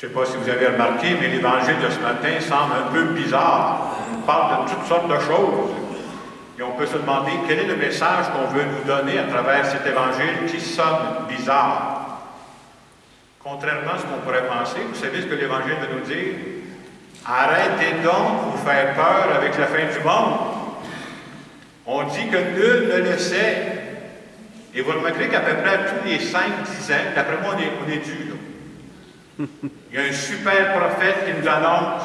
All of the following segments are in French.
Je ne sais pas si vous avez remarqué, mais l'évangile de ce matin semble un peu bizarre. On parle de toutes sortes de choses. Et on peut se demander quel est le message qu'on veut nous donner à travers cet évangile qui sonne bizarre. Contrairement à ce qu'on pourrait penser, vous savez ce que l'évangile veut nous dire? Arrêtez donc de vous faire peur avec la fin du monde. On dit que nul ne le sait. Et vous remarquerez qu'à peu près tous les 5-10 ans, d'après moi, on est dû, là. Il y a un super prophète qui nous annonce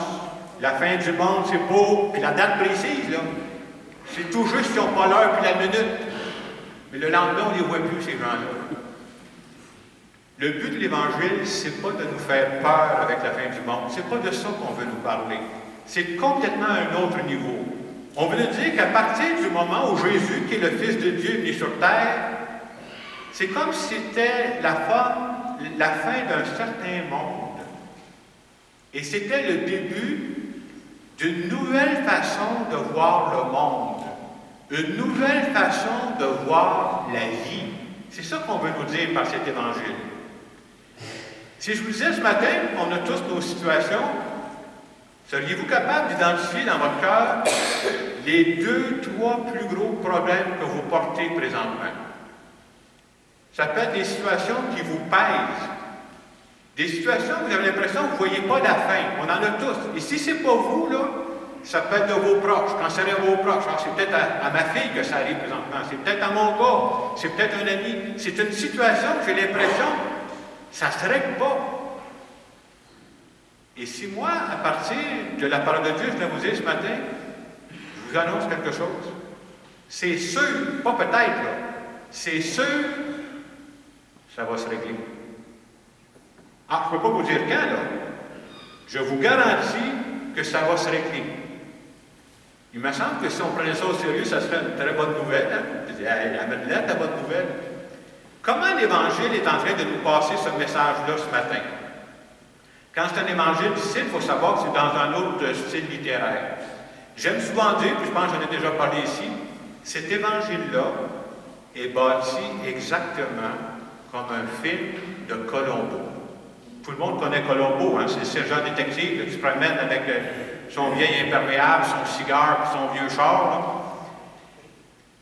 la fin du monde, c'est beau, puis la date précise, là. C'est tout juste qu'ils n'ont pas l'heure puis la minute. Mais le lendemain, on ne les voit plus, ces gens-là. Le but de l'Évangile, c'est pas de nous faire peur avec la fin du monde. C'est pas de ça qu'on veut nous parler. C'est complètement un autre niveau. On veut nous dire qu'à partir du moment où Jésus, qui est le Fils de Dieu, est venu sur terre, c'est comme si c'était la fin d'un certain monde. Et c'était le début d'une nouvelle façon de voir le monde, une nouvelle façon de voir la vie. C'est ça qu'on veut nous dire par cet évangile. Si je vous disais ce matin, on a tous nos situations, seriez-vous capable d'identifier dans votre cœur les 2-3 plus gros problèmes que vous portez présentement? Ça peut être des situations qui vous pèsent. Des situations où vous avez l'impression que vous ne voyez pas la fin. On en a tous. Et si ce n'est pas vous, là, ça peut être de vos proches. Quand c'est à vos proches, c'est peut-être à ma fille que ça arrive présentement. C'est peut-être à mon gars. C'est peut-être un ami. C'est une situation que j'ai l'impression que ça ne se règle pas. Et si moi, à partir de la parole de Dieu, je vais vous dire ce matin, je vous annonce quelque chose. C'est sûr, pas peut-être, là. C'est sûr, ça va se régler. Ah, je ne peux pas vous dire quand, là. Je vous garantis que ça va se régler. Il me semble que si on prenait ça au sérieux, ça serait une très bonne nouvelle. Hein? Je dis, hey, amène-la, ta bonne nouvelle. Comment l'Évangile est en train de nous passer ce message-là ce matin? Quand c'est un évangile difficile, il faut savoir que c'est dans un autre style littéraire. J'aime souvent dire, puis je pense que j'en ai déjà parlé ici, cet évangile-là est bâti exactement comme un film de Colombo. Tout le monde connaît Colombo, hein? C'est le sergent détective là, qui se promène avec son vieil imperméable, son cigare et son vieux char. Là.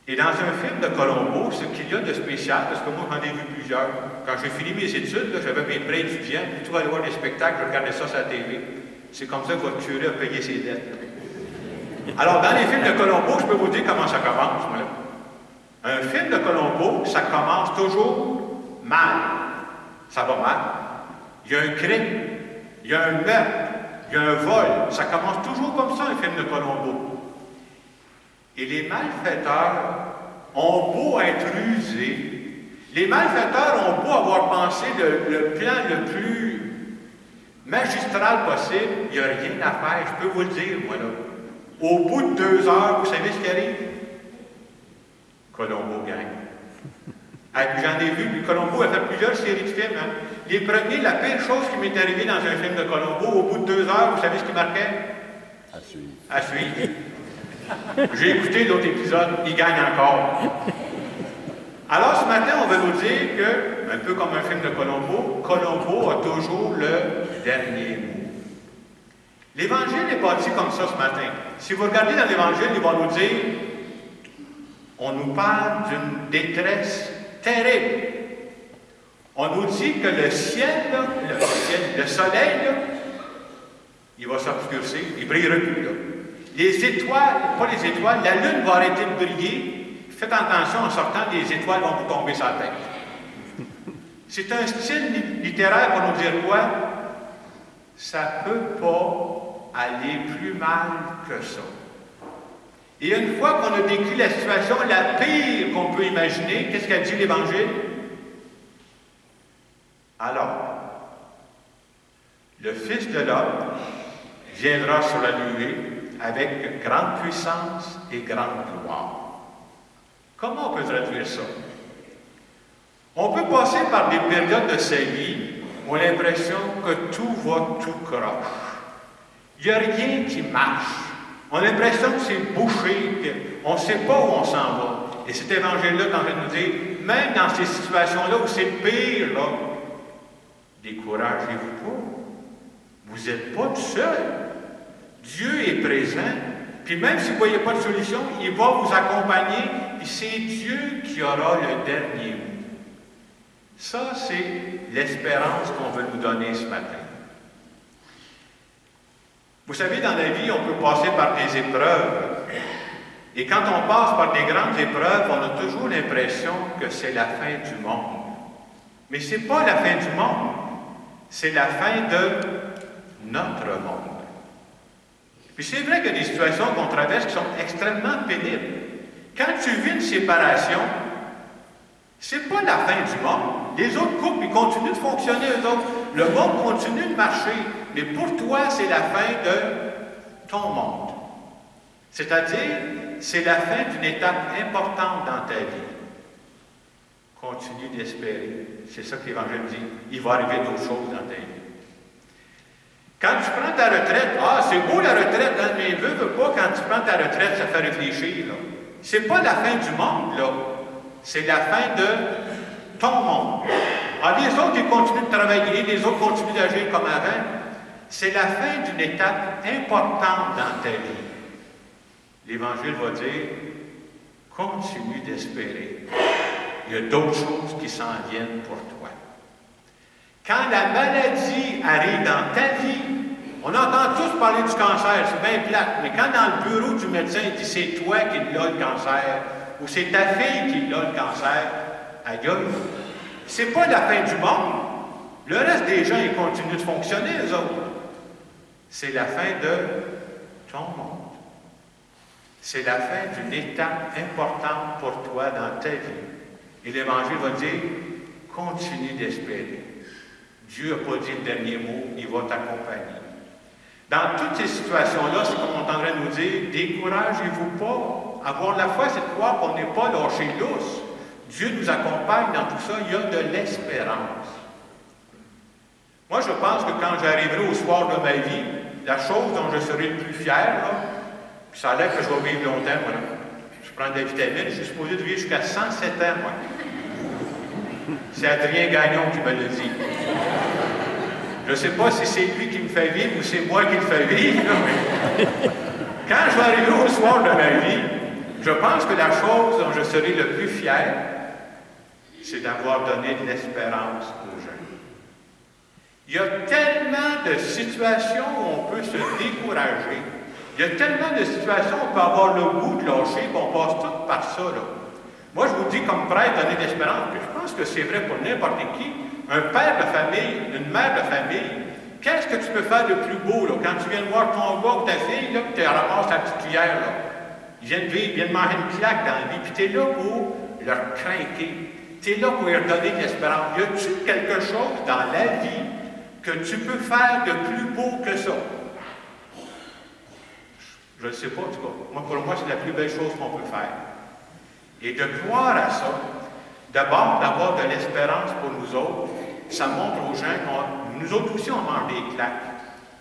Et dans un film de Colombo, ce qu'il y a de spécial, parce que moi j'en ai vu plusieurs, quand j'ai fini mes études, j'avais mes prêts étudiants, plutôt aller voir des spectacles, je regardais ça sur la télé. C'est comme ça que votre curé a payé ses dettes. Alors, dans les films de Colombo, je peux vous dire comment ça commence, moi, là. Un film de Colombo, ça commence toujours mal. Ça va mal. Il y a un crime, il y a un meurtre, il y a un vol. Ça commence toujours comme ça, un film de Colombo. Et les malfaiteurs ont beau être rusés, les malfaiteurs ont beau avoir pensé le plan le plus magistral possible, il n'y a rien à faire, je peux vous le dire, moi, là. Au bout de 2 heures, vous savez ce qui arrive? Colombo gagne. J'en ai vu, Colombo a fait plusieurs séries de films. Hein. Les premiers, la pire chose qui m'est arrivée dans un film de Colombo, au bout de 2 heures, vous savez ce qui marquait? À suivre. À suivre. J'ai écouté l'autre épisode, il gagne encore. Alors ce matin, on va nous dire que, un peu comme un film de Colombo, Colombo a toujours le dernier mot. L'Évangile est bâti comme ça ce matin. Si vous regardez dans l'Évangile, ils vont nous dire, on nous parle d'une détresse terrible. On nous dit que le ciel, le soleil, là, il va s'obscurcir, il ne brillera plus. Là. Les étoiles, pas les étoiles, la lune va arrêter de briller. Faites attention, en sortant, les étoiles vont vous tomber sur la tête. C'est un style littéraire pour nous dire quoi? Ça ne peut pas aller plus mal que ça. Et une fois qu'on a vécu la situation la pire qu'on peut imaginer, qu'est-ce qu'a dit l'Évangile? Alors, le Fils de l'homme viendra sur la nuée avec grande puissance et grande gloire. Comment on peut traduire ça? On peut passer par des périodes de sa vie où on a l'impression que tout va tout croche. Il n'y a rien qui marche. On a l'impression que c'est bouché, qu'on ne sait pas où on s'en va. Et cet évangile-là est en train de nous dire, même dans ces situations-là où c'est le pire, là, découragez-vous pas. vous n'êtes pas tout seul. Dieu est présent, puis même si vous ne voyez pas de solution, il va vous accompagner, puis c'est Dieu qui aura le dernier mot. Ça, c'est l'espérance qu'on veut nous donner ce matin. Vous savez, dans la vie, on peut passer par des épreuves. Et quand on passe par des grandes épreuves, on a toujours l'impression que c'est la fin du monde. Mais ce n'est pas la fin du monde, c'est la fin de notre monde. Puis c'est vrai qu'il y a des situations qu'on traverse qui sont extrêmement pénibles. Quand tu vis une séparation, c'est pas la fin du monde. Les autres couples, ils continuent de fonctionner, eux autres. Le monde continue de marcher. Mais pour toi, c'est la fin de ton monde. C'est-à-dire, c'est la fin d'une étape importante dans ta vie. Continue d'espérer. C'est ça que l'Évangile dit. Il va arriver d'autres choses dans ta vie. Quand tu prends ta retraite, c'est beau la retraite, hein, mais veux pas, quand tu prends ta retraite, ça fait réfléchir. C'est pas la fin du monde, là. C'est la fin de ton monde. Les autres, ils continuent de travailler, les autres continuent d'agir comme avant. C'est la fin d'une étape importante dans ta vie. L'Évangile va dire, continue d'espérer. Il y a d'autres choses qui s'en viennent pour toi. Quand la maladie arrive dans ta vie, on entend tous parler du cancer, c'est bien plate, mais quand dans le bureau du médecin, il dit c'est toi qui l'as le cancer, ou c'est ta fille qui l'a le cancer, aïe, c'est pas la fin du monde. Le reste des gens, ils continuent de fonctionner, eux autres. C'est la fin de ton monde. C'est la fin d'une étape importante pour toi dans ta vie. Et l'Évangile va dire, continue d'espérer. Dieu n'a pas dit le dernier mot, il va t'accompagner. Dans toutes ces situations-là, c'est comme on est en train de nous dire, découragez-vous pas. Avoir la foi, c'est de croire qu'on n'est pas lâché lousse. Dieu nous accompagne dans tout ça, il y a de l'espérance. Moi, je pense que quand j'arriverai au soir de ma vie, la chose dont je serai le plus fier, là, puis ça a l'air que je vais vivre longtemps, moi, je prends des vitamines, je suis supposé de vivre jusqu'à 107 ans, moi. C'est Adrien Gagnon qui me le dit. Je ne sais pas si c'est lui qui me fait vivre ou c'est moi qui le fais vivre, là, mais quand je vais arriver au soir de ma vie, je pense que la chose dont je serai le plus fier, c'est d'avoir donné de l'espérance aux gens. Il y a tellement de situations où on peut se décourager. Il y a tellement de situations où on peut avoir le goût de lâcher, qu'on passe tout par ça, là. Moi, je vous dis comme prêtre, donner de l'espérance, puis je pense que c'est vrai pour n'importe qui. Un père de famille, une mère de famille, qu'est-ce que tu peux faire de plus beau, là, quand tu viens de voir ton gars ou ta fille, là, puis tu ramasses ta petite cuillère, là. Ils viennent vivre, ils viennent manger une claque dans la vie, puis tu es là pour leur craquer. Tu es là pour leur donner de l'espérance. Y a-t-il quelque chose dans la vie que tu peux faire de plus beau que ça? Je ne sais pas, en tout cas. Pour moi, c'est la plus belle chose qu'on peut faire. Et de croire à ça, d'abord d'avoir de l'espérance pour nous autres, ça montre aux gens que nous autres aussi, on mange des claques.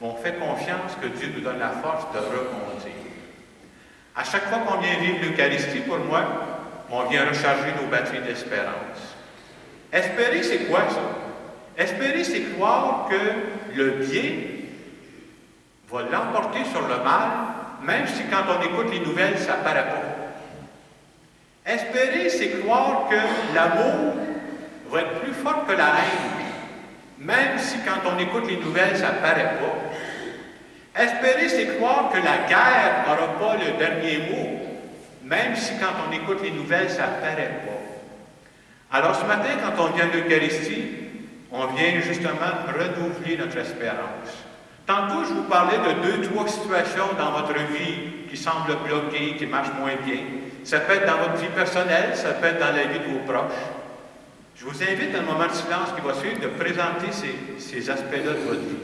On fait confiance que Dieu nous donne la force de rebondir. À chaque fois qu'on vient vivre l'Eucharistie, pour moi, on vient recharger nos batteries d'espérance. Espérer, c'est quoi ça? Espérer, c'est croire que le bien va l'emporter sur le mal, même si quand on écoute les nouvelles, ça ne paraît pas. Espérer, c'est croire que l'amour va être plus fort que la haine, même si quand on écoute les nouvelles, ça ne paraît pas. Espérer, c'est croire que la guerre n'aura pas le dernier mot, même si quand on écoute les nouvelles, ça ne paraît pas. Alors ce matin, quand on vient de l'Eucharistie, on vient justement renouveler notre espérance. Tantôt, je vous parlais de 2-3 situations dans votre vie qui semblent bloquées, qui marchent moins bien. Ça peut être dans votre vie personnelle, ça peut être dans la vie de vos proches. Je vous invite, dans le moment de silence qui va suivre, de présenter ces aspects-là de votre vie.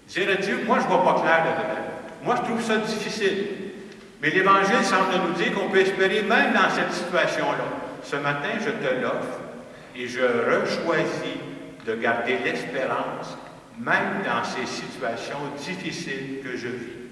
Dire à Dieu, moi, je ne vois pas clair là-dedans. Moi, je trouve ça difficile. Mais l'Évangile semble nous dire qu'on peut espérer même dans cette situation-là. Ce matin, je te l'offre et je rechoisis de garder l'espérance, même dans ces situations difficiles que je vis.